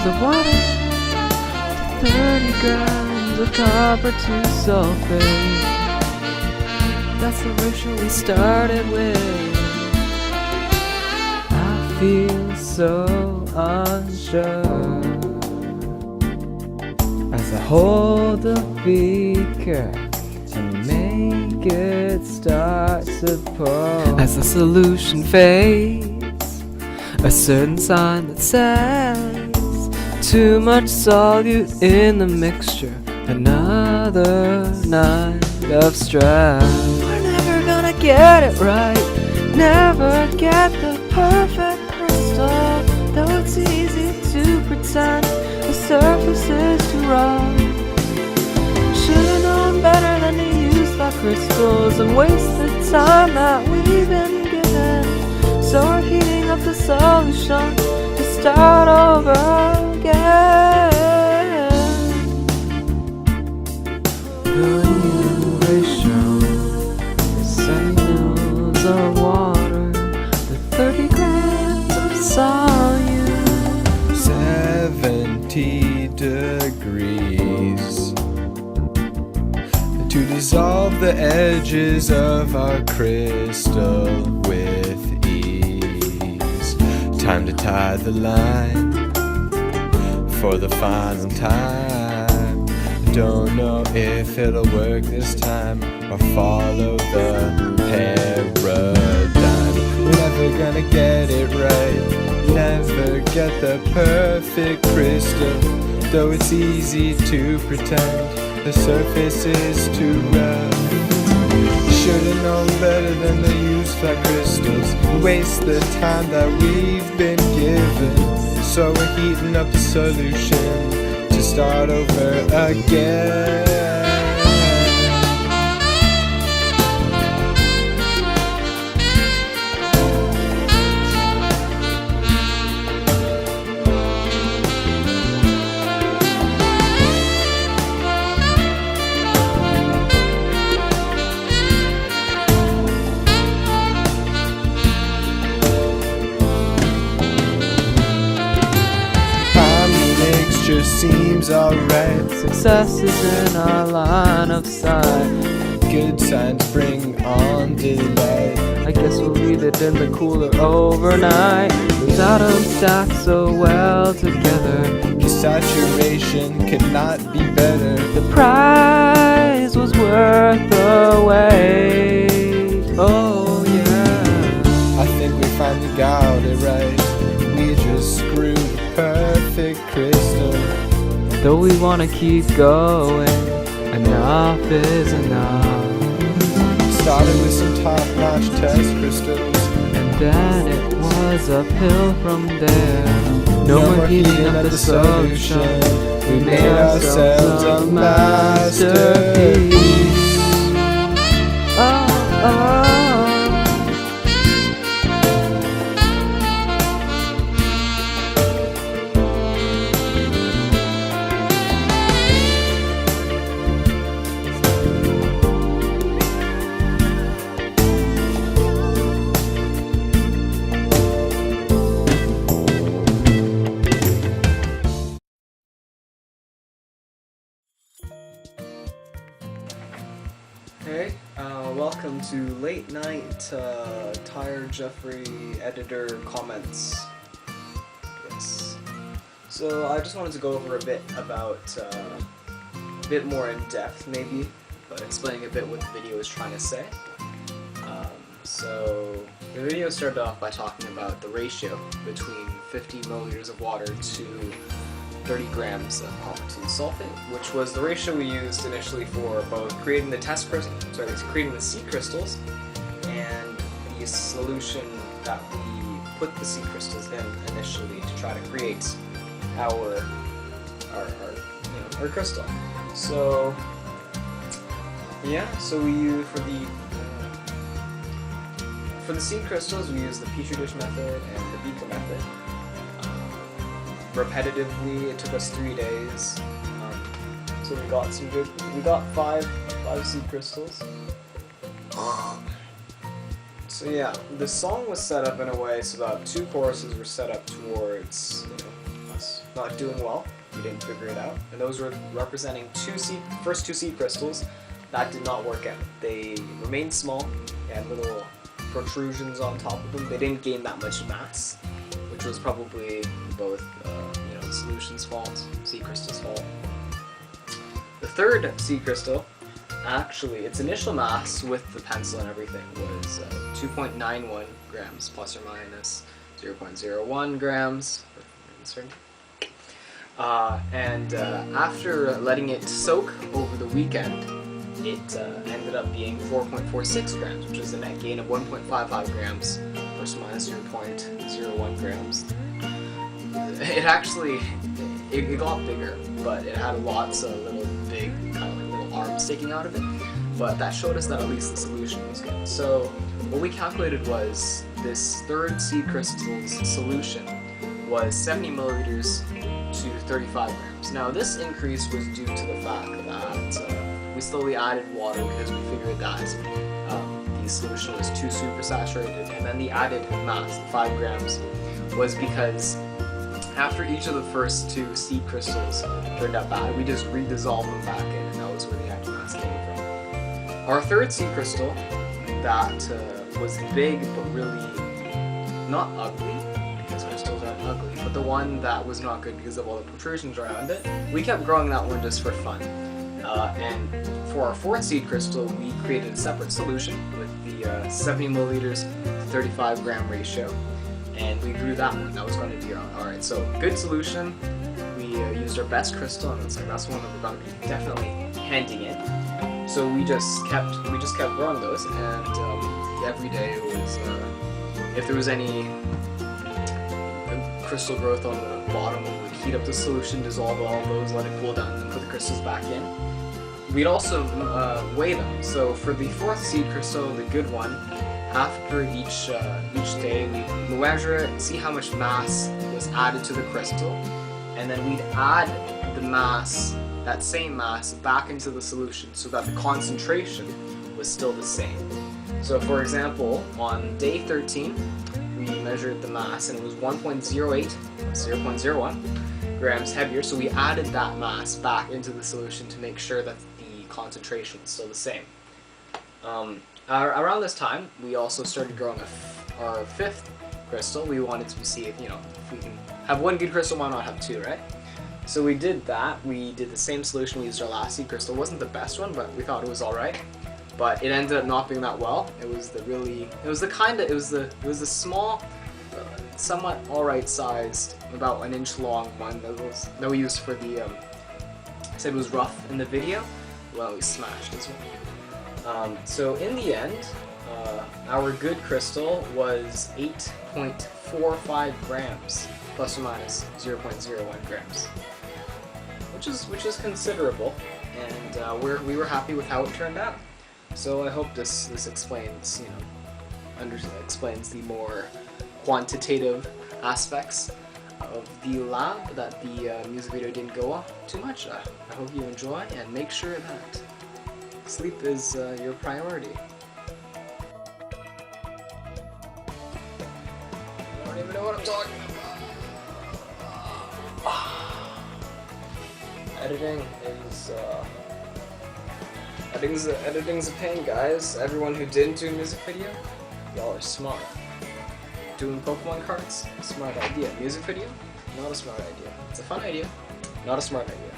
milliliters of water to 30 grams of copper to sulfate. That's the ratio we started with. I feel so unsure as I hold the beaker and make it start to pour. As the solution fades, a certain sign that says too much solute in the mixture, another night of stress. We're never gonna get it right, never get the perfect crystal, though it's easy to pretend the surface is too rough. Should've known better than to use flat crystals and waste the time that we've been given. So we're heating up the solution to start over again. The new ratio is 7 mils of water with 30 grams of solute. 70 degrees to dissolve the edges of our crystal with ease. Time to tie the line for the final time. Don't know if it'll work this time or follow the paradigm. We're never gonna get it right, never get the perfect crystal, though it's easy to pretend the surface is too rough. Should've known better than to use flat crystals, waste the time that we've been given. So we're heating up the solution to start over again. Seems alright. Success is in our line of sight. Good signs bring on delight. I guess we'll leave it in the cooler overnight. Those atoms stack so well together. The saturation could not be better. The prize was worth the wait. Oh yeah, I think we finally got it right. We just screwed the perfect crystal. Though we wanna keep going, enough is enough. Started with some top-notch test crystals, and then it was uphill from there. No more heating up the solution. We made ourselves a masterpiece. Oh, oh. Hey, welcome to Late Night Tired Jeffrey Editor Comments. Yes. So I just wanted to go over a bit about, a bit more in depth maybe, but explaining a bit what the video is trying to say. So the video started off by talking about the ratio between 50 milliliters of water to 30 grams of copper to sulfate, which was the ratio we used initially for both creating the creating the seed crystals and the solution that we put the seed crystals in initially to try to create our crystal. So yeah, so we use for the seed crystals we use the petri dish method and the beaker method. Repetitively, it took us 3 days. So we got five seed crystals. So yeah, the song was set up in a way so that 2 choruses were set up towards us not doing well. We didn't figure it out. And those were representing first two seed crystals that did not work out. They remained small. They had little protrusions on top of them. They didn't gain that much mass, which was probably both the solution's fault, seed crystal's fault. The third seed crystal, actually, its initial mass with the pencil and everything was 2.91 grams plus or minus 0.01 grams. After letting it soak over the weekend, it ended up being 4.46 grams, which is a net gain of 1.55 grams plus or minus 0.01 grams. It actually, it got bigger, but it had lots of little big, kind of like little arms sticking out of it. But that showed us that at least the solution was good. So what we calculated was this third seed crystal's solution was 70 milliliters to 35 grams. Now this increase was due to the fact that we slowly added water because we figured that the solution was too supersaturated, and then the added mass, the 5 grams, was because after each of the first two seed crystals turned out bad, we just redissolved them back in, and that was where the added mass came from. Our third seed crystal, that was big but really not ugly, because crystals aren't ugly, but the one that was not good because of all the protrusions around it, we kept growing that one just for fun. And for our fourth seed crystal, we created a separate solution with the 70 milliliters to 35 gram ratio, and we grew that one. That was going to be alright. So good solution. We used our best crystal, and it's like that's one that we're going to be definitely handing in. So we just kept growing those, and every day it was if there was any crystal growth on the bottom, we would heat up the solution, dissolve all those, let it cool down, and then put the crystals back in. We'd also weigh them. So for the fourth seed crystal, the good one, after each day we measure it, see how much mass was added to the crystal, and then we'd add the mass, that same mass, back into the solution so that the concentration was still the same. So for example, on day 13, we measured the mass and it was 0.01 grams heavier, so we added that mass back into the solution to make sure that the concentration was still the same. Around this time, we also started growing our fifth crystal. We wanted to see if we can have one good crystal, why not have two, right? So we did that. We did the same solution. We used our last seed crystal. It wasn't the best one, but we thought it was all right. But it ended up not being that well. It was the small, somewhat alright sized, about an inch long one that we used for the, I said it was rough in the video. Well, we smashed as well. So in the end, our good crystal was 8.45 grams, plus or minus 0.01 grams, which is considerable, and we were happy with how it turned out. So I hope this explains explains the more quantitative aspects of the lab that the music video didn't go off too much. I hope you enjoy, and make sure that sleep is your priority. I don't even know what I'm talking about. Editing's a pain, guys. Everyone who didn't do a music video, y'all are smart. Doing Pokemon cards, smart idea. Music video, not a smart idea. It's a fun idea, not a smart idea.